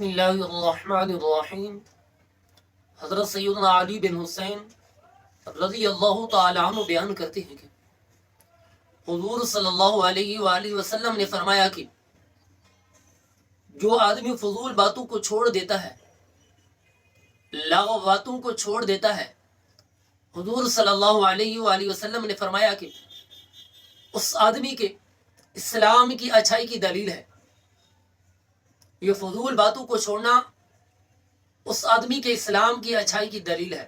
اللہ الرحمن الرحیم۔ حضرت سیدنا علی بن حسین رضی اللہ تعالی عنہ بیان کرتے ہیں کہ حضور صلی اللہ علیہ وآلہ وسلم نے فرمایا کہ جو آدمی فضول باتوں کو چھوڑ دیتا ہے، لاغو باتوں کو چھوڑ دیتا ہے، حضور صلی اللہ علیہ وآلہ وسلم نے فرمایا کہ اس آدمی کے اسلام کی اچھائی کی دلیل ہے۔ یہ فضول باتوں کو چھوڑنا اس آدمی کے اسلام کی اچھائی کی دلیل ہے۔